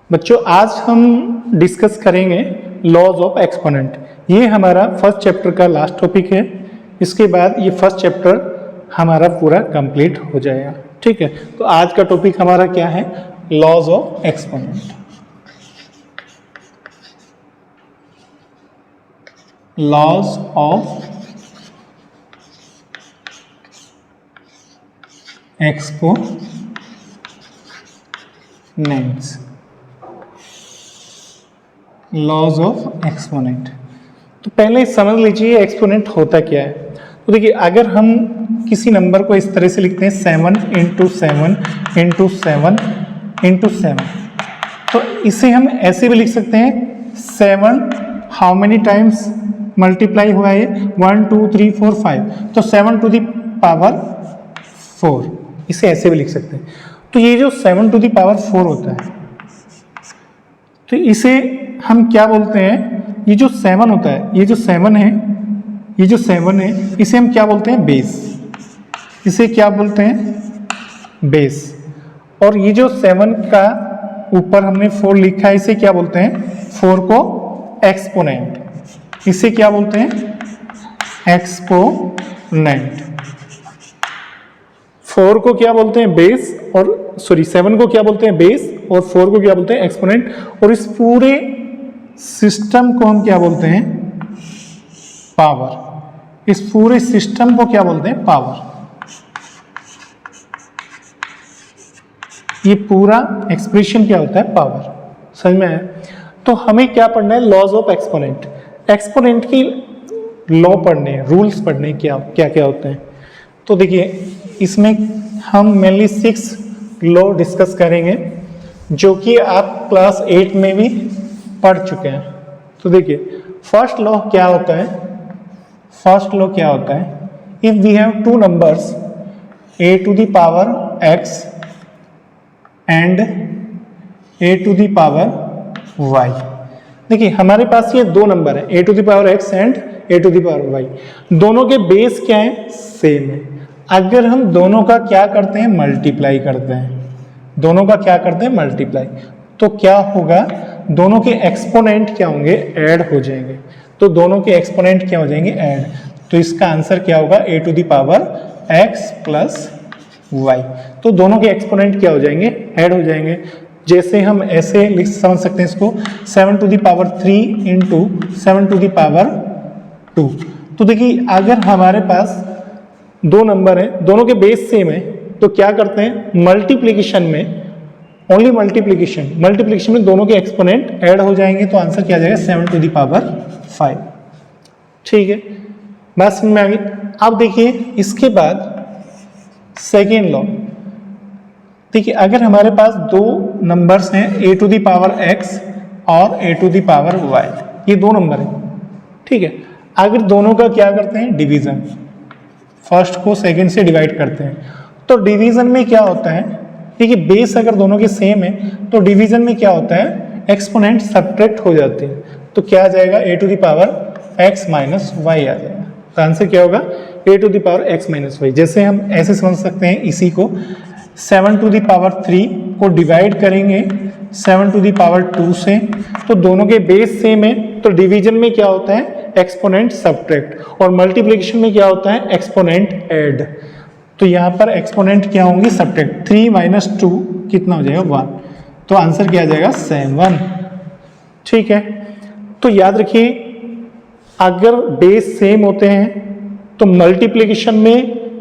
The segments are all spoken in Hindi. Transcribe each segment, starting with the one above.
बच्चों आज हम डिस्कस करेंगे लॉज ऑफ एक्सपोनेंट। ये हमारा फर्स्ट चैप्टर का लास्ट टॉपिक है। इसके बाद ये फर्स्ट चैप्टर हमारा पूरा कंप्लीट हो जाएगा। ठीक है, तो आज का टॉपिक हमारा क्या है? Laws of exponent. Laws of exponents. Laws of exponent. तो पहले समझ लीजिए एक्सपोनेंट होता क्या है। तो देखिए, अगर हम किसी नंबर को इस तरह से लिखते हैं 7 इंटू 7 इंटू 7 इंटू 7, तो इसे हम ऐसे भी लिख सकते हैं 7 हाउ मेनी टाइम्स मल्टीप्लाई हुआ है 1 2 3 4 5, तो 7 टू द पावर 4, इसे ऐसे भी लिख सकते हैं। तो ये जो 7 टू द पावर 4 होता है, तो इसे हम क्या बोलते हैं? ये जो 7 होता है, ये जो 7 है, ये जो 7 है, इसे हम क्या बोलते हैं? बेस। इसे क्या बोलते हैं? बेस। और ये जो 7 का ऊपर हमने 4 लिखा है, इसे क्या बोलते हैं? 4 को एक्सपोनेंट। इसे क्या बोलते हैं? एक्सपोनेंट। 4 को क्या बोलते हैं? बेस। और 7 को क्या बोलते हैं? बेस। और 4 को क्या बोलते हैं? एक्सपोनेंट। और इस पूरे सिस्टम को हम क्या बोलते हैं? पावर। इस पूरे सिस्टम को क्या बोलते हैं? पावर। ये पूरा एक्सप्रेशन क्या होता है? पावर। समझ में आया? तो हमें क्या पढ़ना है? Laws of exponent. एक्सपोनेंट की लॉ पढ़ने, रूल्स पढ़ने, क्या क्या होते हैं। तो देखिए, इसमें हम मेनली 6 लॉ डिस्कस करेंगे, जो कि आप क्लास 8 में भी पढ़ चुके हैं। तो देखिए, फर्स्ट लॉ क्या होता है? फर्स्ट लॉ क्या होता है? If we have two numbers a to the power x and a to the power y। देखिए, हमारे पास ये दो नंबर है, a to the power x and a to the power y। दोनों के बेस क्या है? सेम है। अगर हम दोनों का क्या करते हैं? मल्टीप्लाई करते हैं। दोनों का क्या करते हैं? मल्टीप्लाई। तो क्या होगा? दोनों के एक्सपोनेंट क्या होंगे? ऐड हो जाएंगे। तो दोनों के एक्सपोनेंट क्या हो जाएंगे? ऐड। तो इसका आंसर क्या होगा? a to the power x plus y। तो दोनों के एक्सपोनेंट क्या हो जाएंगे? ऐड हो जाएंगे। जैसे हम ऐसे लिख समझ सकते हैं इसको, 7 to the power 3 into 7 to the power 2। तो देखिए, अगर हमारे पास दो नंबर हैं, दोनों के बेस सेम है, तो क्या करते हैं? मल्टीप्लिकेशन में, ओनली मल्टीप्लिकेशन, मल्टीप्लिकेशन में दोनों के एक्सपोनेंट ऐड हो जाएंगे। तो आंसर क्या आ जाएगा? 7 टू द पावर 5। ठीक है, बात समझ में आ गई। अब देखिए, इसके बाद सेकेंड लॉ। देखिए, अगर हमारे पास दो नंबर्स हैं a to the power x और a to the power y, ये दो नंबर हैं। ठीक है, अगर दोनों का क्या करते हैं? डिवीजन। फर्स्ट को सेकंड से डिवाइड करते हैं। तो डिवीजन में क्या होता है? देखिए, बेस अगर दोनों के सेम है, तो डिवीजन में क्या होता है? एक्सपोनेंट सब्ट्रैक्ट हो जाते हैं। तो क्या आ जाएगा? a to the power x minus y आ जाएगा। तो आंसर क्या होगा? a to the power x minus y। जैसे हम ऐसे समझ सकते हैं, इसी को 7 टू द पावर 3 को डिवाइड करेंगे 7 टू द पावर 2 से, तो दोनों के बेस सेम है। तो डिवीजन में क्या होता है? Exponent subtract. और मल्टीप्लिकेशन में क्या होता है? Exponent add. तो यहाँ पर एक्सपोनेंट क्या होंगे? सब्ट्रैक्ट। 3 माइनस 2 कितना हो जाएगा? 1। तो आंसर क्या आ जाएगा? 7। ठीक है, तो याद रखिए, अगर बेस सेम होते हैं तो मल्टीप्लिकेशन में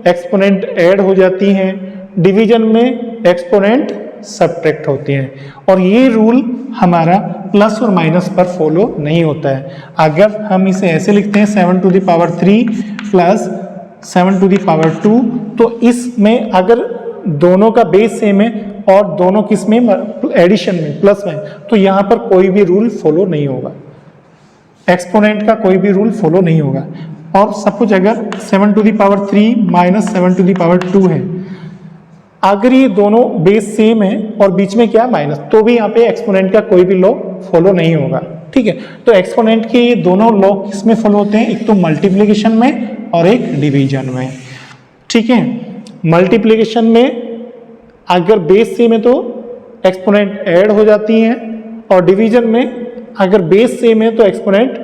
एक्सपोनेंट ऐड हो जाती हैं, डिवीजन में एक्सपोनेंट सब्ट्रैक्ट होती हैं। और ये रूल हमारा प्लस और माइनस पर फॉलो नहीं होता है। अगर हम इसे ऐसे लिखते हैं 7 to the power 3 plus 7 to the power 2, तो इसमें अगर दोनों का बेस सेम है और दोनों किस में? एडिशन में, प्लस में, तो यहाँ पर कोई भी रूल फॉलो नहीं होगा। एक्सपोनेंट का कोई भी रूल फॉलो नहीं होगा। और सपोज अगर 7 to the power 3 minus 7 to the power 2 है, अगर ये दोनों बेस सेम है और बीच में क्या? माइनस, तो भी यहाँ पे एक्सपोनेंट का कोई भी लॉ फॉलो नहीं होगा। ठीक है, तो एक्सपोनेंट के ये दोनों लॉ किसमें फॉलो होते हैं? एक तो मल्टीप्लिकेशन में और एक डिवीजन में। ठीक है, मल्टीप्लिकेशन में अगर बेस सेम है तो एक्सपोनेंट ऐड हो जाती हैं, और डिवीजन में अगर बेस सेम है तो एक्सपोनेंट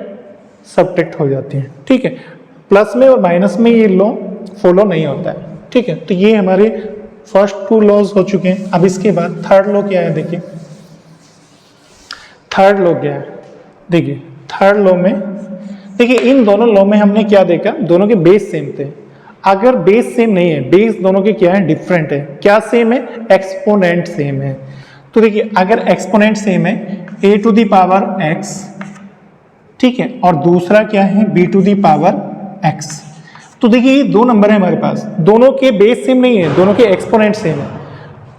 सब्ट्रैक्ट हो जाती है। ठीक है, प्लस में और माइनस में ये लॉ फॉलो नहीं होता है। ठीक है, तो ये हमारे फर्स्ट 2 लॉज हो चुके हैं। अब इसके बाद थर्ड लॉ क्या है, देखिए थर्ड लॉ क्या है। देखिए थर्ड लॉ में, देखिए इन दोनों लॉ में हमने क्या देखा, दोनों के बेस सेम थे। अगर बेस सेम नहीं है, बेस दोनों के क्या है, डिफरेंट है। क्या सेम है, एक्सपोनेंट सेम है। तो देखिए अगर एक्सपोनेंट सेम है a to the power x, ठीक है, और दूसरा क्या है b to the power x, तो देखिए ये 2 नंबर है हमारे पास, दोनों के बेस सेम नहीं है, दोनों के एक्सपोनेंट सेम है।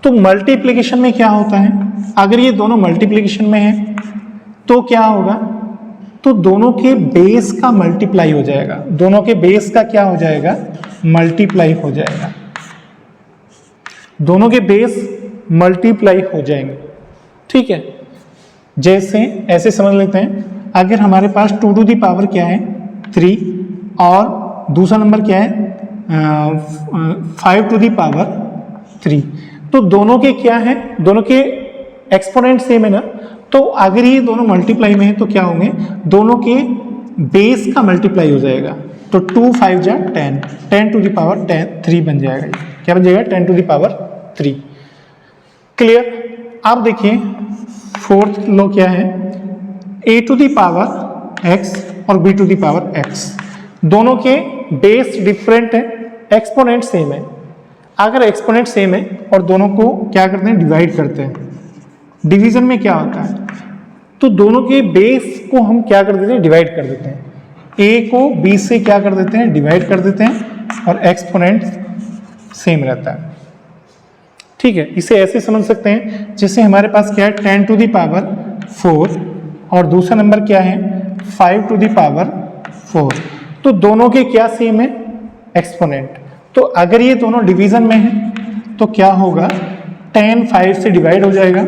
तो मल्टीप्लिकेशन में क्या होता है, अगर ये दोनों मल्टीप्लिकेशन में है तो क्या होगा, तो दोनों के बेस का मल्टीप्लाई हो जाएगा, दोनों के बेस का क्या हो जाएगा, मल्टीप्लाई हो जाएगा, दोनों के बेस मल्टीप्लाई हो जाएंगे। ठीक है, जैसे ऐसे समझ लेते हैं, अगर हमारे पास 2 टू दी पावर क्या है 3 और दूसरा नंबर क्या है 5 टू दी पावर 3, तो दोनों के क्या है, दोनों के एक्सपोनेंट सेम है ना, तो अगर ये दोनों मल्टीप्लाई में है तो क्या होंगे, दोनों के बेस का मल्टीप्लाई हो जाएगा। तो 2 5 जा 10, 10 टू दी पावर 3 बन जाएगा। क्या बन जाएगा, 10 टू दी पावर 3। क्लियर। अब देखिए फोर्थ लॉ क्या है, a to the power x और b to the power x, दोनों के बेस डिफरेंट है, एक्सपोनेंट सेम है। अगर एक्सपोनेंट सेम है और दोनों को क्या करते हैं, डिवाइड करते हैं, डिवीजन में क्या होता है, तो दोनों के बेस को हम क्या कर देते हैं, डिवाइड कर देते हैं। a को b से क्या कर देते हैं, डिवाइड कर देते हैं, और एक्सपोनेंट सेम रहता है। ठीक है, इसे ऐसे समझ सकते हैं जैसे हमारे पास क्या है 10 टू दी पावर 4 और दूसरा नंबर क्या है 5 टू दी पावर 4, तो दोनों के क्या सेम है, एक्सपोनेंट। तो अगर ये दोनों डिवीजन में है तो क्या होगा, 10 5 से डिवाइड हो जाएगा,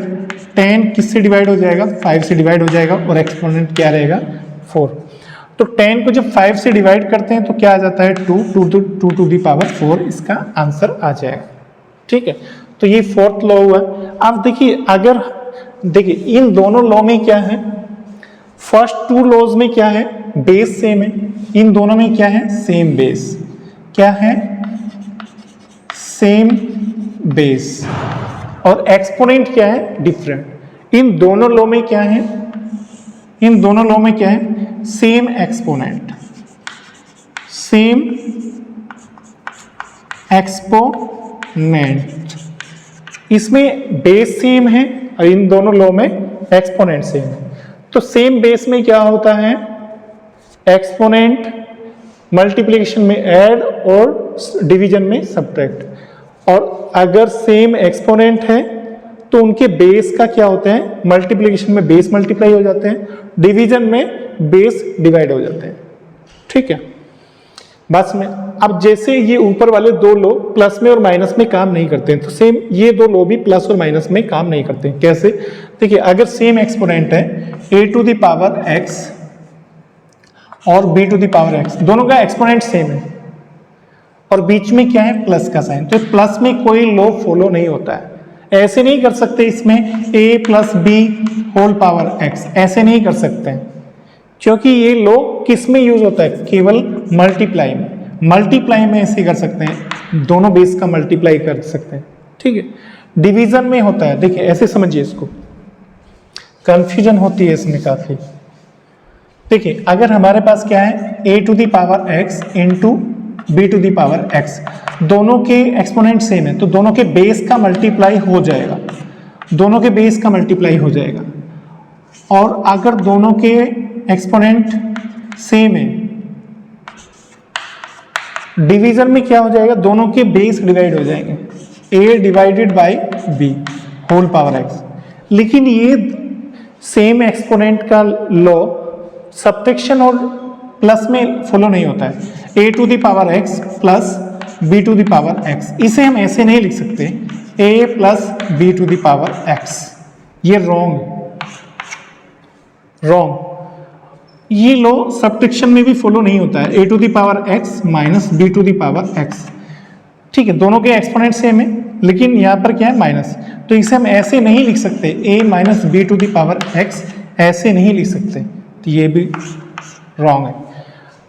10 किससे डिवाइड हो जाएगा, 5 से डिवाइड हो जाएगा, और एक्सपोनेंट क्या रहेगा 4। तो 10 को जब 5 से डिवाइड करते हैं तो क्या आ जाता है 2 टू दी पावर 4, इसका आंसर आ जाएगा। ठीक है, तो ये फोर्थ लॉ हुआ। अब देखिए अगर देखिए इन दोनों लॉ में क्या है, फर्स्ट 2 लॉज में क्या है, बेस सेम है, इन दोनों में क्या है, सेम बेस, क्या है, सेम बेस, और एक्सपोनेंट क्या है, डिफरेंट। इन दोनों लॉ में क्या है, इन दोनों लॉ में क्या है, सेम एक्सपोनेंट, सेम एक्सपोनेंट, इसमें बेस सेम है और इन दोनों लॉ में एक्सपोनेंट सेम है। तो सेम बेस में क्या होता है, एक्सपोनेंट मल्टीप्लिकेशन में ऐड और डिवीजन में सब्ट्रैक्ट। और अगर सेम एक्सपोनेंट है तो उनके बेस का क्या होता है, मल्टीप्लिकेशन में बेस मल्टीप्लाई हो जाते हैं, डिवीजन में बेस डिवाइड हो जाते हैं। ठीक है, बस में अब जैसे ये ऊपर वाले 2 लॉ प्लस में और माइनस में काम नहीं करते हैं, तो सेम ये 2 लॉ भी प्लस और माइनस में काम नहीं करते हैं। कैसे, देखिए अगर सेम एक्सपोनेंट है a to the power x और b to the power x, दोनों का एक्सपोनेंट सेम है और बीच में क्या है, प्लस का साइन, तो प्लस में कोई लॉ फॉलो नहीं होता है। ऐसे नहीं कर सकते इसमें a plus B whole power x, ऐसे नहीं कर सकते हैं, क्योंकि ये लॉ किस में यूज होता है, केवल मल्टीप्लाई में। मल्टीप्लाई में ऐसे कर सकते हैं, दोनों बेस का मल्टीप्लाई कर सकते हैं। ठीक है, डिवीजन में होता है, देखिए ऐसे समझिए इसको, कंफ्यूजन होती है इसमें काफी। देखिए अगर हमारे पास क्या है a to the power x into b to the power x, दोनों के एक्सपोनेंट सेम है, तो दोनों के बेस का मल्टीप्लाई हो जाएगा, दोनों के बेस का मल्टीप्लाई हो जाएगा। और अगर दोनों के एक्सपोनेंट सेम है, डिवीजन में क्या हो जाएगा, दोनों के बेस डिवाइड हो जाएंगे, a divided by b whole power x। लेकिन ये सेम एक्सपोनेंट का लॉ सब्ट्रैक्शन और प्लस में फॉलो नहीं होता है, a to the power x plus b to the power x, इसे हम ऐसे नहीं लिख सकते a plus b to the power x, ये रॉन्ग। ये लॉ सब्ट्रैक्शन में भी फॉलो नहीं होता है, a to the power x minus b to the power x। ठीक है, दोनों के एक्सपोनेंट सेम है, लेकिन यहाँ पर क्या है माइनस, तो इसे हम ऐसे नहीं लिख सकते, a minus B to the power x ऐसे नहीं लिख सकते, तो ये भी रॉन्ग है।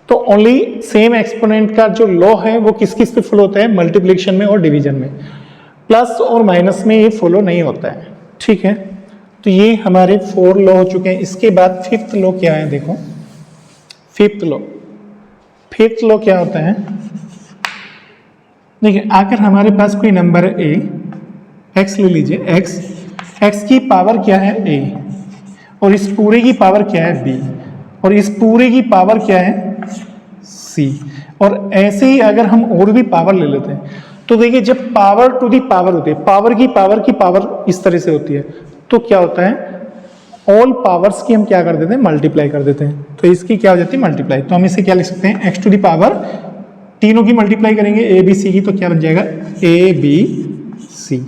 तो ओनली सेम एक्सपोनेंट का जो लॉ है वो किस किस पे फॉलो होता है, मल्टीप्लिकेशन में और डिवीजन में, प्लस और माइनस में ये फॉलो नहीं होता है, ठीक है। तो ये हमारे 4 लॉ हो चुके हैं। इसके बाद 5th लॉ क्या है, देखो 5th लॉ क्या होता है, देखिए अगर हमारे पास कोई नंबर है a, x ले लीजिए, x की पावर क्या है a, और इस पूरे की पावर क्या है b, और इस पूरे की पावर क्या है c, और ऐसे ही अगर हम और भी पावर ले लेते हैं, तो देखिए जब पावर टू दी पावर होती है, पावर की पावर इस तरह से होती है, तो क्या होता है ऑल पावर्स की हम क्या कर देते हैं, मल्टीप्लाई कर देते हैं, तो इसकी क्या हो जाती है मल्टीप्लाई। तो हम इसे क्या लिख सकते हैं, x टू दी पावर, तीनों की मल्टीप्लाई करेंगे a b c की, तो क्या बन जाएगा a b c,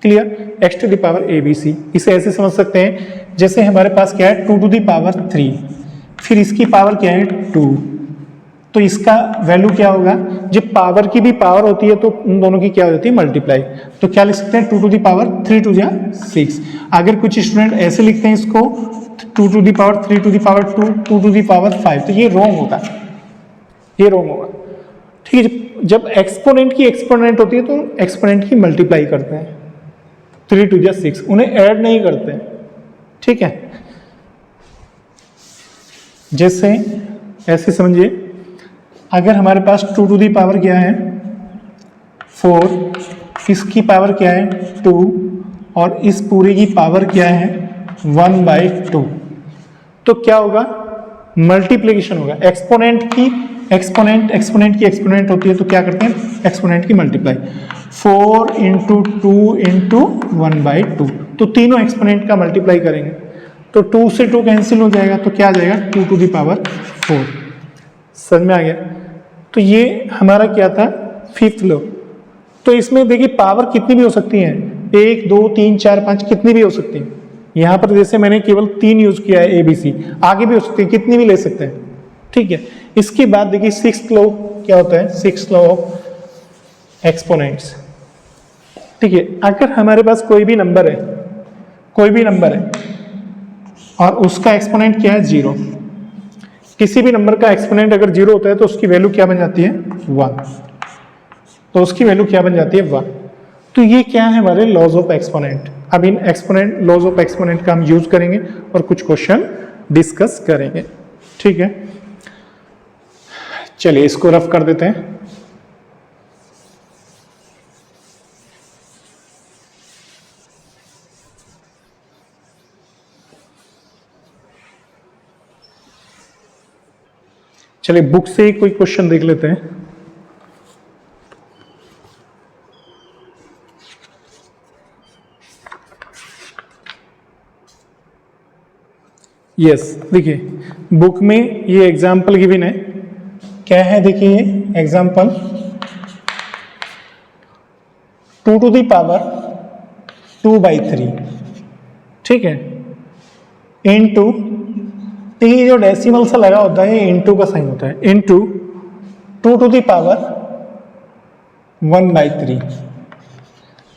clear, x to the power a b c। इसे ऐसे समझ सकते हैं जैसे हमारे पास क्या है 2 टू दी पावर 3, फिर इसकी पावर क्या है 2, तो इसका वैल्यू क्या होगा, जब पावर की भी पावर होती है तो उन दोनों की क्या हो जाती है मल्टीप्लाई, तो क्या लिख सकते हैं 2 टू दी पावर 3 टू जा 6। अगर कुछ स्टूडेंट ऐसे लिखते हैं इसको 2 to the power 3 to the power 2 2 to the power 5, तो ये रॉन्ग होगा, ये रॉन्ग होगा, ठीक है। जब एक्सपोनेंट की एक्सपोनेंट होती है तो एक्सपोनेंट की मल्टीप्लाई करते हैं, 3 टू जा 6, उन्हें ऐड नहीं करते हैं, ठीक है। जैसे ऐसे समझिए, अगर हमारे पास 2 टू दी पावर क्या है 4, इसकी पावर क्या है 2, और इस पूरी की पावर क्या है 1/2, तो क्या होगा मल्टीप्लिकेशन होगा। एक्सपोनेंट की एक्सपोनेंट होती है, तो क्या करते हैं एक्सपोनेंट की मल्टीप्लाई, 4 इंटू 2 इंटू 1/2, तो तीनों एक्सपोनेंट का मल्टीप्लाई करेंगे, तो 2 से 2 कैंसिल हो जाएगा, तो क्या आ जाएगा 2 टू दी पावर 4, समझ में आ गया। तो ये हमारा क्या था 5th लॉ। तो इसमें देखिए पावर कितनी भी हो सकती है, 1 2 3 4 5 कितनी भी हो सकती है। यहाँ पर जैसे मैंने केवल 3 यूज किया है ABC, आगे भी हो सकती है, कितनी भी ले सकते हैं, ठीक है। इसके बाद देखिए 6th लॉ क्या होता है, 6th लॉ ऑफ एक्सपोनेंट्स, ठीक है। अगर हमारे पास कोई भी नंबर है और उसका एक्सपोनेंट क्या है 0, किसी भी नंबर का एक्सपोनेंट अगर 0 होता है तो उसकी वैल्यू क्या बन जाती है 1, तो उसकी वैल्यू क्या बन जाती है 1। तो ये क्या है हमारे लॉज ऑफ एक्सपोनेंट। अब इन एक्सपोनेंट लॉज ऑफ एक्सपोनेंट का हम यूज करेंगे और कुछ क्वेश्चन डिस्कस करेंगे, ठीक है। चलिए इसको रफ कर देते हैं। चलिए बुक से ही कोई क्वेश्चन देख लेते हैं। यस, देखिए बुक में ये एग्जाम्पल गिवन है, क्या है देखिए ये एग्जाम्पल 2 टू दी पावर 2/3, ठीक है, इनटू, ये जो डेसिमल सा लगा होता है ये इनटू का साइन होता है, इनटू 2 टू दी पावर 1/3।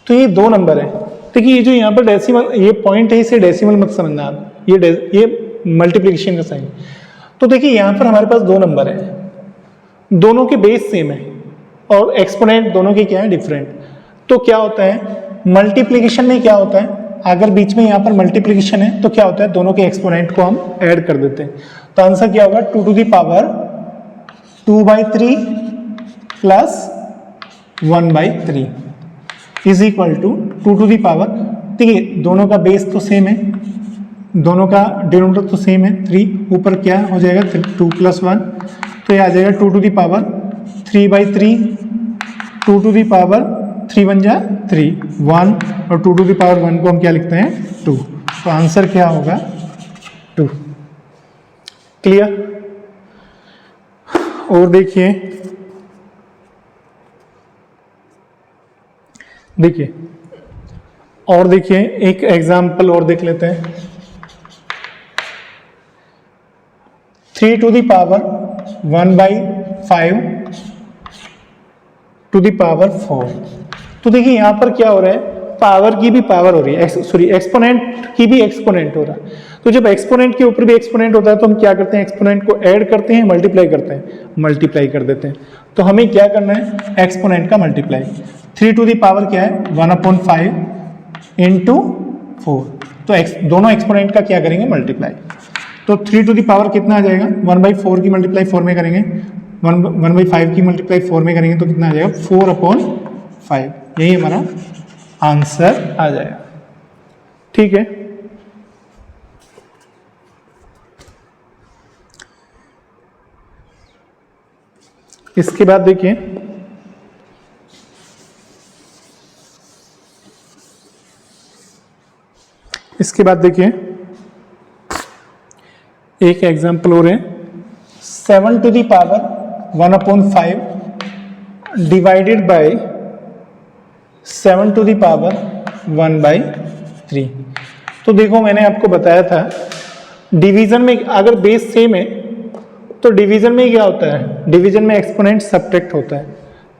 तो ये दो नंबर है, देखिए ये जो यहाँ पर डेसिमल ये पॉइंट है, इसे डेसिमल मत समझना आप, ये मल्टीप्लिकेशन का साइन। तो देखिए यहाँ पर हमारे पास दो नंबर है, दोनों के बेस सेम है और एक्सपोनेंट दोनों के क्या है डिफरेंट। तो क्या होता है मल्टीप्लिकेशन में क्या होता है, अगर बीच में यहाँ पर मल्टीप्लिकेशन है तो क्या होता है दोनों के एक्सपोनेंट को हम ऐड कर देते हैं। तो आंसर क्या होगा 2 टू दी पावर 2/3 प्लस 1/3 is equal to 2 to the power, देखिए दोनों का बेस तो सेम है, दोनों का डिनोमिनेटर तो सेम है 3, ऊपर क्या हो जाएगा 2 + 1, तो ये आ जाएगा 2 to the power 3/3, 2 to the power 3 × 1 = 3 1, और 2 टू दी पावर 1 को हम क्या लिखते हैं 2, तो आंसर क्या होगा 2। क्लियर। और देखिए एक एग्जाम्पल और देख लेते हैं। 3 to the power 1/5 to the power 4, तो देखिए यहाँ पर क्या हो रहा है, पावर की भी पावर हो रही है, सॉरी एक्सपोनेंट की भी एक्सपोनेंट हो रहा है। तो जब एक्सपोनेंट के ऊपर भी एक्सपोनेंट होता है तो हम क्या करते हैं, एक्सपोनेंट को ऐड करते हैं, मल्टीप्लाई करते हैं, मल्टीप्लाई कर देते हैं। तो हमें क्या करना है, एक्सपोनेंट का मल्टीप्लाई। 3 टू दी पावर क्या है, 1/5 इंटू 4। तो दोनों एक्सपोनेंट का क्या करेंगे, मल्टीप्लाई। तो 3 टू दी पावर कितना आ जाएगा, 1/4 की मल्टीप्लाई 4 में करेंगे, 1/5 की मल्टीप्लाई 4 में करेंगे तो कितना आ जाएगा, 4/5। यही हमारा आंसर आ जाएगा। ठीक है, इसके बाद देखिए एक एग्जांपल और है, 7 to the power 1/5 divided by 7 to the power 1/3। तो देखो मैंने आपको बताया था डिवीजन में अगर बेस सेम है तो डिवीजन में क्या होता है, डिवीजन में एक्सपोनेंट सब्ट्रैक्ट होता है।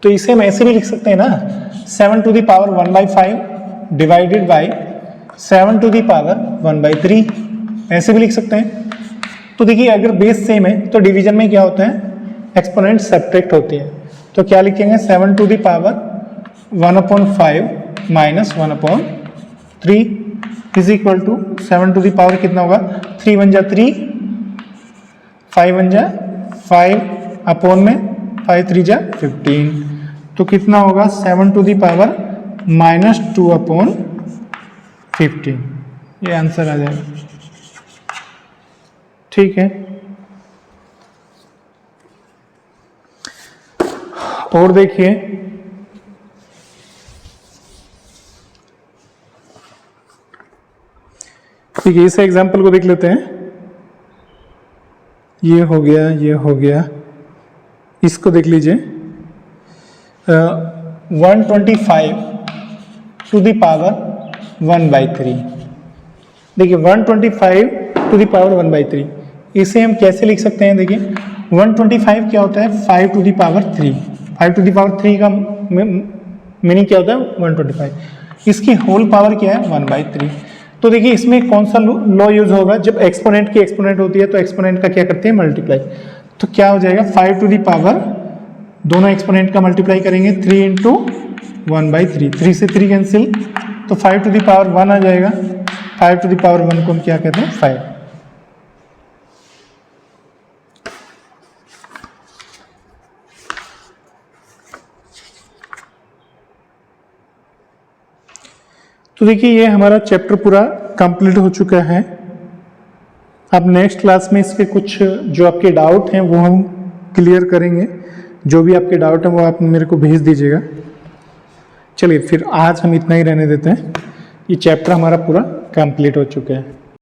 तो इसे हम ऐसे भी लिख सकते हैं ना, 7 to the power 1/5 divided by 7 to the power 1/3, ऐसे भी लिख सकते हैं। तो देखिए अगर बेस सेम है तो डिवीजन में क्या होता है, एक्सपोनेंट सब्ट्रैक्ट होती है। तो क्या लिखेंगे, 7 to the power 1/5 minus 1/3 is equal to 7 to the power कितना होगा, 3 1 जा 3, 5 1 जा 5 अपॉन में 5 3 जा 15। तो कितना होगा, 7 टू दी पावर -2/15। ये आंसर आ जाएगा। ठीक है, और देखिए ठीक है, इस एग्जाम्पल को देख लेते हैं। ये हो गया, ये हो गया, इसको देख लीजिए। 125 टू दी पावर 1/3। देखिए 125 टू दी पावर 1/3, इसे हम कैसे लिख सकते हैं, देखिए 125 क्या होता है, 5 to the power 3। 5 to the power 3 का मीनिंग क्या होता है, 125। इसकी होल पावर क्या है, 1/3। तो देखिए इसमें कौन सा लॉ यूज होगा, जब एक्सपोनेंट की एक्सपोनेंट होती है तो एक्सपोनेंट का क्या करते हैं, मल्टीप्लाई। तो क्या हो जाएगा, 5 टू दी पावर, दोनों एक्सपोनेंट का मल्टीप्लाई करेंगे, 3 इंटू 1/3, 3 से 3 कैंसिल, तो 5 टू दी पावर 1 आ जाएगा। 5 टू दी पावर 1 को हम क्या कहते हैं, 5। तो देखिए ये हमारा चैप्टर पूरा कंप्लीट हो चुका है। अब नेक्स्ट क्लास में इसके कुछ जो आपके डाउट हैं वो हम क्लियर करेंगे। जो भी आपके डाउट हैं वो आप मेरे को भेज दीजिएगा। चलिए फिर आज हम इतना ही रहने देते हैं। ये चैप्टर हमारा पूरा कंप्लीट हो चुका है।